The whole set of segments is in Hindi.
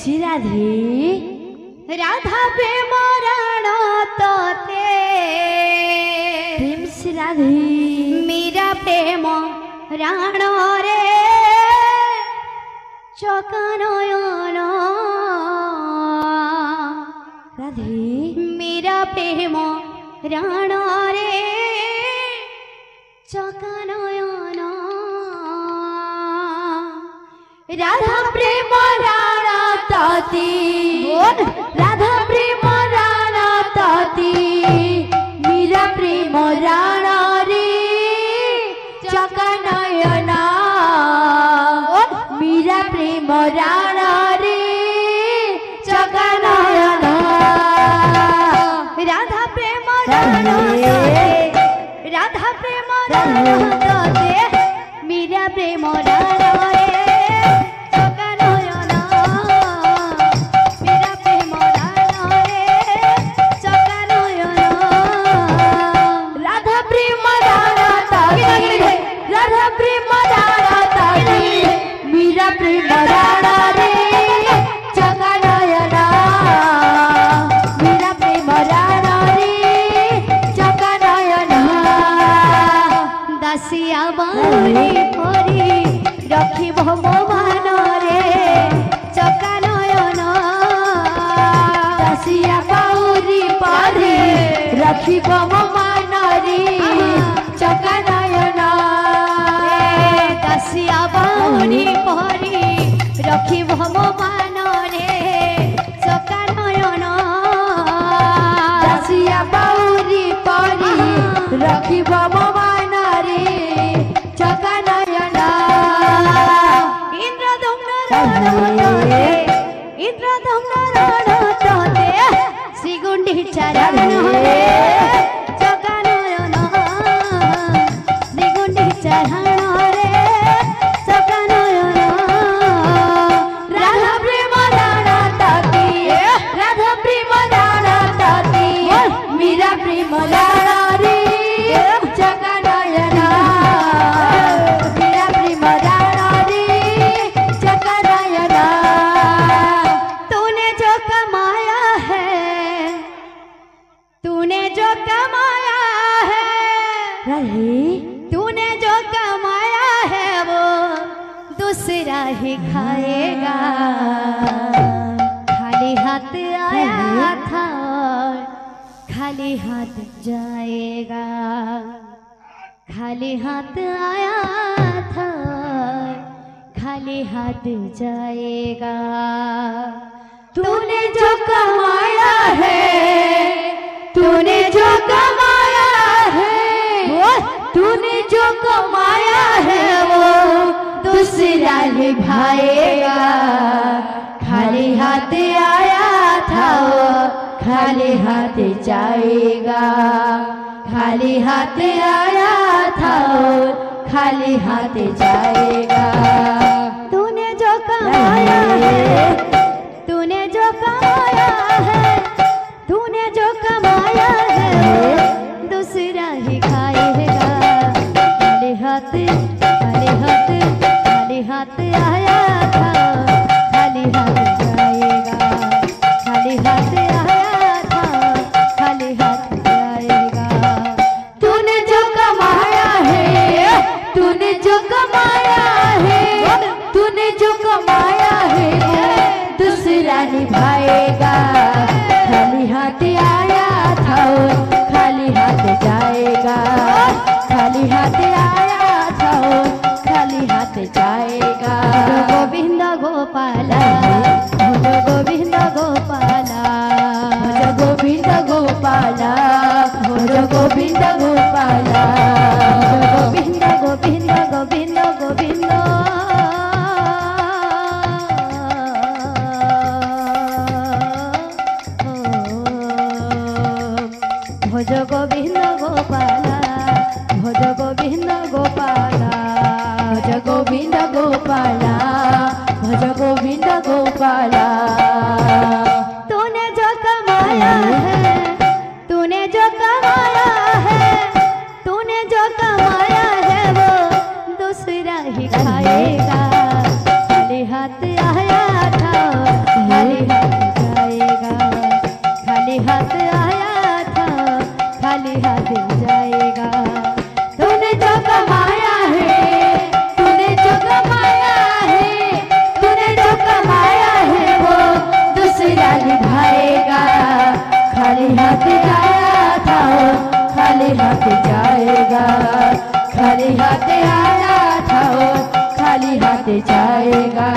राधे राधा प्रेम राण तोते प्रेम से राधे मीरा प्रेम राण रे चकानयन राधे मीरा प्रेम राण रे चकानयन राधा प्रेम राण ताती राधा प्रेम राण ताती मीरा प्रेम राण रे चकानयन मीरा प्रेम राण रे चकानयन राधा प्रेम राण राधा प्रेम राण ताते मीरा प्रेम राण रे रखिब मान रे चकानयन दासिया बाउरी पारे रखिब मान रे चकानयन दासिया बाउरी पारे रखिब मान रे चकानयन दासिया बाउरी पारे रखिब मान रे चकानयन इंद्रधम्न राण तोते श्रीगुंडीचा राण रे चकानयन श्रीगुंडीचा राण रे चकानयन राधा प्रेम राण ताती राधा प्रेम राण ताती मीरा प्रेम राण रे चकानयन मीरा प्रेम राण रे चकानयन तूने जो कमाया है तूने जो कमाया है तूने जो कमाया है वो दूसरा ही खाएगा खाली हाथ आया था खाली हाथ जाएगा खाली हाथ आया था खाली हाथ जाएगा तूने जो कमाया है तूने जो कमाया है तूने जो कमाया है वो दूसरा निभाएगा खाली हाथ आया था वो खाली हाथ जाएगा खाली हाथ आया था वो खाली हाथ जाएगा तूने जो कमाया है तूने जो कमाया है तूने जो कमाया है दूसरा ही खाएगा खाली हाथ खाली हाथ खाली हाथ आया था खाली हाथ जाएगा खाली हाथ आया था खाली हाथ जाएगा तूने जो कमाया है तूने जो कमाया है तूने जो कमाया है दूसरा निभाएगा खाली हाथ आया था खाली हाथ जाएगा खाली हाथ आया था खाली हाथ जाएगा गोविंद गोपाला गोविंद गोपाला गोविंद गोपाला गोविंद गोपाला गोविंद गोविंद गोविंद गोविंद भज गोविंद गोपाला भज गोविंद गोपाला भज गोविंद गोपाला भज गोविंद गोपाला तूने जो कमाया है तूने जो कमाया है तूने जो कमाया है वो दूसरा ही खाएगा खाली हाथ आया था जाएगा।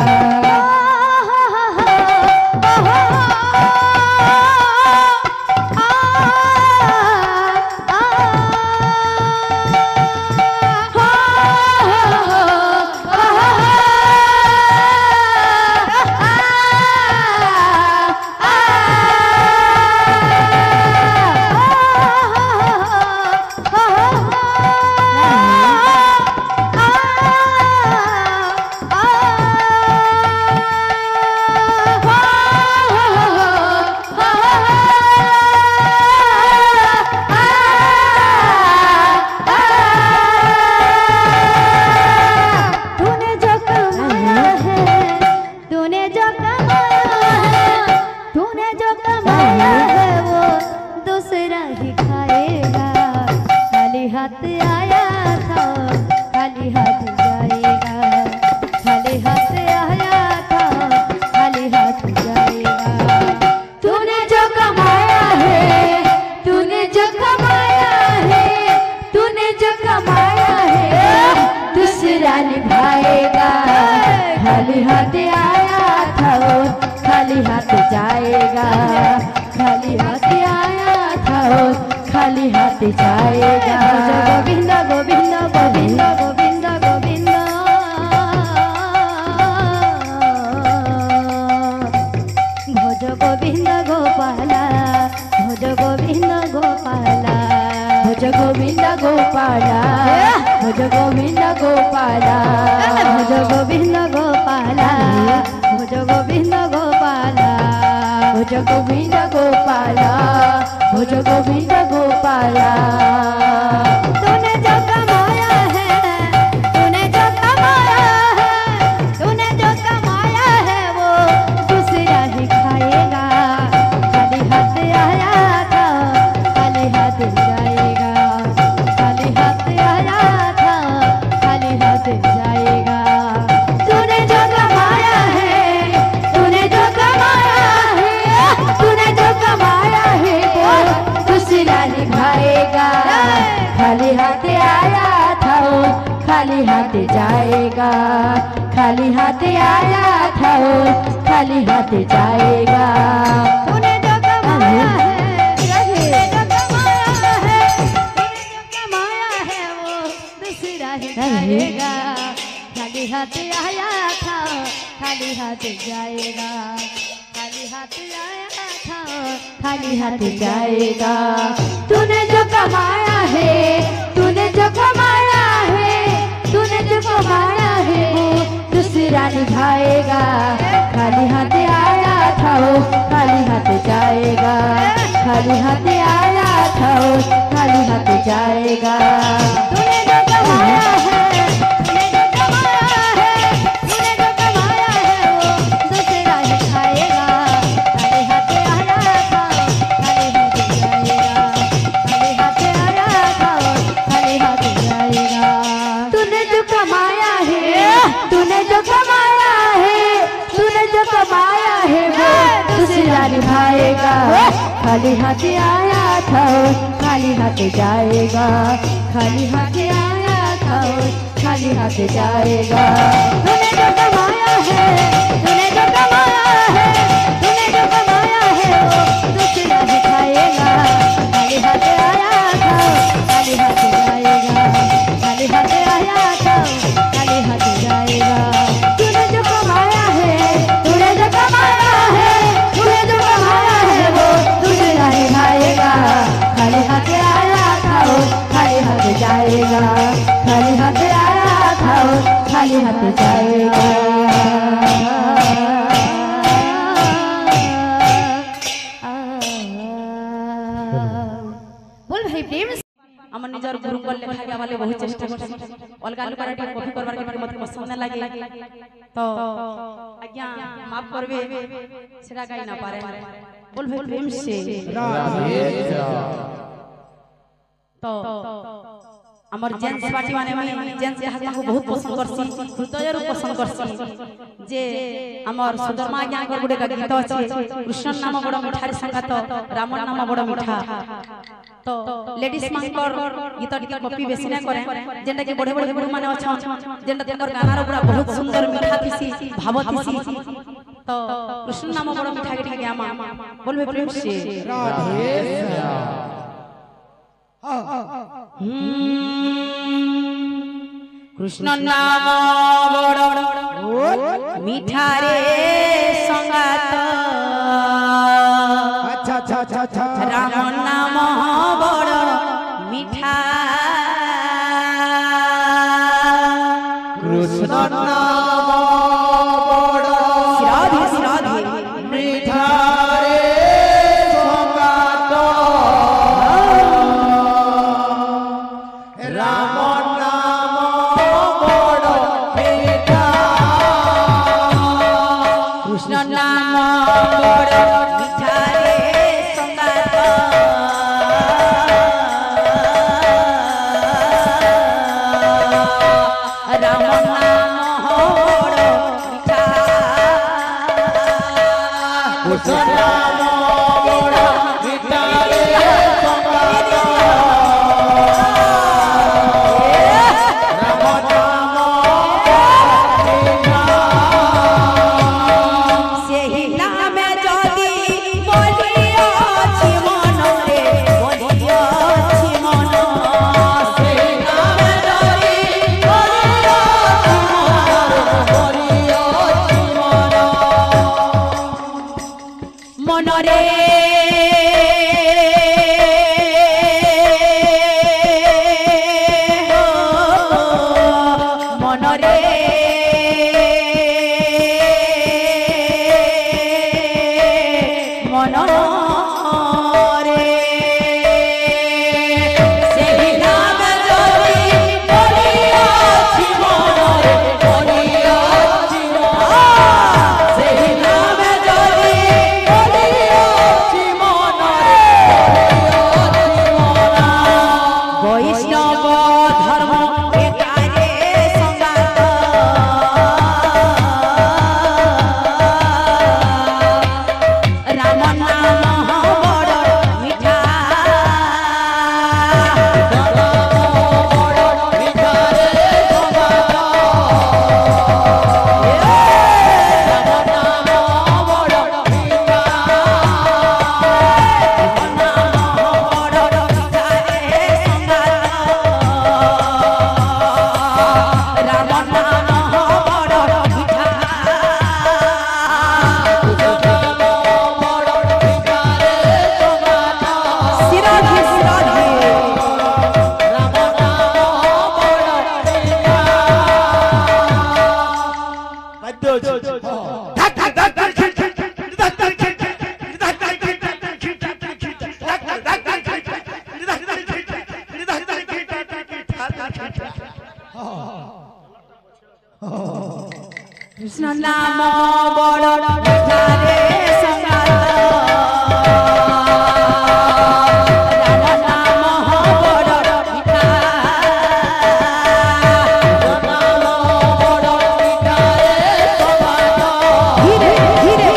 खाली हाथ आया था और खाली हाथ जाएगा, खाली हाथ आया था और खाली हाथ जाएगा। गोविंद गोविंद गोविंद गोविंद गोविंद भज गोविंद गोपाला, भज गोविंद गोपाला, भज गोविंद गोपाला, भज गोविंद गोपाला, भज गोविंद गोपाला, भज गोविंद गोपाला, भज गोविंद गोपाला, भज गोविंद गोपाला। तूने जो कमाया है, तूने जो कमाया है, तूने जो कमाया है वो दूसरा ही खाएगा। खाली हाथ आया था, खाली हाथ जाएगा, खाली हाथ आया था, खाली हाथ जाएगा। तूने जो कमाया है, तूने जो कमाया है, तूने जो कमाया है वो दूसरा ही खाएगा। खाली हाथ आया था वो खाली हाथ जाएगा, खाली हाथ आया था वो खाली हाथ जाएगा। तूने जो कमाया है, तूने जो कमाया है, तूने जो कमाया है वो दूसरा ही खाएगा। खाली हाथ आया था, खाली हाथ जाएगा, खाली हाथ आया था, खाली हाथ जाएगा। तूने जो कमाया है, तूने जो कमाया है, तूने जो कमाया है वो दूसरा निभाएगा। खाली हाथ आया था वो खाली हाथ जाएगा, खाली हाथ आया था वो खाली हाथ जाएगा। तूने जो कमाया है, तूने जो कमाया है, तूने जो कमाया है वो दूसरा ही खाएगा। खाली हाथ आया था, खाली हाथ जाएगा, खाली हाथ आया था वो खाली हाथ जाएगा। तूने जो कमाया है, तूने जो कमाया है, तूने जो कमाया है वो दूसरा निभाएगा। खाली हाथ आया था खाली हाथ जाएगा, खाली हाथ आया था खाली हाथ जाएगा। तूने जो कमाया है, तूने जो कमाया है, तूने जो कमाया है वो दूसरा ही खाएगा। खाली हाथ आया था खाली हाथ जाएगा, खाली हाथ आया था खाली हाथ जाएगा। तूने जो कमाया है, तूने जो कमाया है, तूने जो कमाया है वो दूसरा ही खाएगा। खाली हाथ आया था खाली हाथ जाएगा, खाली हाथ आया था खाली हाथ जाएगा। बोल भाई प्रेम আমার নিজের গুরু বল লেখা গাওয়ালে বহু চেষ্টা করছি, অলগা লোক আর টিকে কপি করবার কে মতে পছন্দ না লাগে তো আজ্ঞা মাফ করবে, সেটা গাই না পারে। बोल भाई प्रेम से तो আমার জেন্টস পার্টি মানে আমি জেন্টস হাতকে বহুত পছন্দ করছি, হৃদয়ରୁ পছন্দ করছি। যে আমার সুদর্মা জ্ঞানকর গুড়ে গীত আছে, কৃষ্ণ নাম বড় মিঠার সংগাত, রাম নাম বড় মিঠা। तो लेडीज मांकर गीत टिके कॉपी बेसी ना करे जेंटा के बड़े बड़े गुरु माने अछन जेंटा तकर गानार पूरा बहुत सुंदर मीठा थिसी भाव थिसी तो कृष्ण नाम बड़ मीठा के ठाके आमा बोलबे प्रेम से राधे कृष्ण नाम बड़ मीठा रे संगात अच्छा अच्छा अच्छा राम नाम बड़ मीठा कृष्ण नाम बड़ श्राद्धि श्राद्धि मीठा रे संगात राम नाम बड़ मीठा कृष्ण नाम बड़ मीठा रे संगात राम नाम बड़ मीठा कृष्ण नाम बड़ मीठा रे संगात राम नाम सेहि नाम जदि बोलियाछि मन रे बोलियाछि मन सेहि नाम जदि बोलियाछि मन रे मन रे मन रे सेहि नाम जदि बोलियाछि मन रे बोलियाछि सेहि नाम जदि बोलियाछि मन रे वैष्णव धर्म एकारे संगात राम नाम बड़ मीठा राम नाम बड़ मीठा सिराधि सिराधि कृष्ण नाम बड़ मीठा रे संगात राम नाम बड़ मीठा धीरे धीरे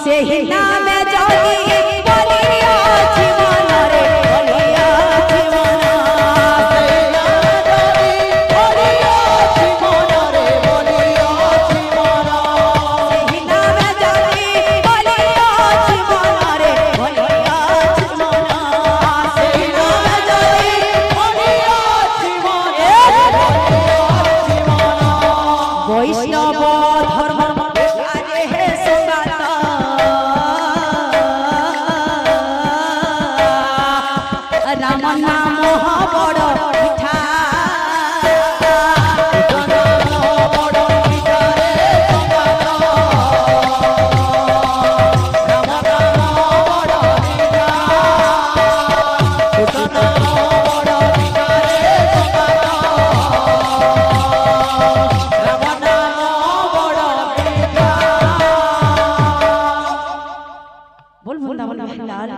सेहि नाम जदि बोलियाछि मन रे बोलियाछि मन सेहि नाम जदि बोलियाछि मन रे बोलियाछि मन सेहि नाम जदि बोलियाछि मन वैष्णव धर्म आरे हे संगात राम नाम बड़ मीठा बोल वृंदावन लाल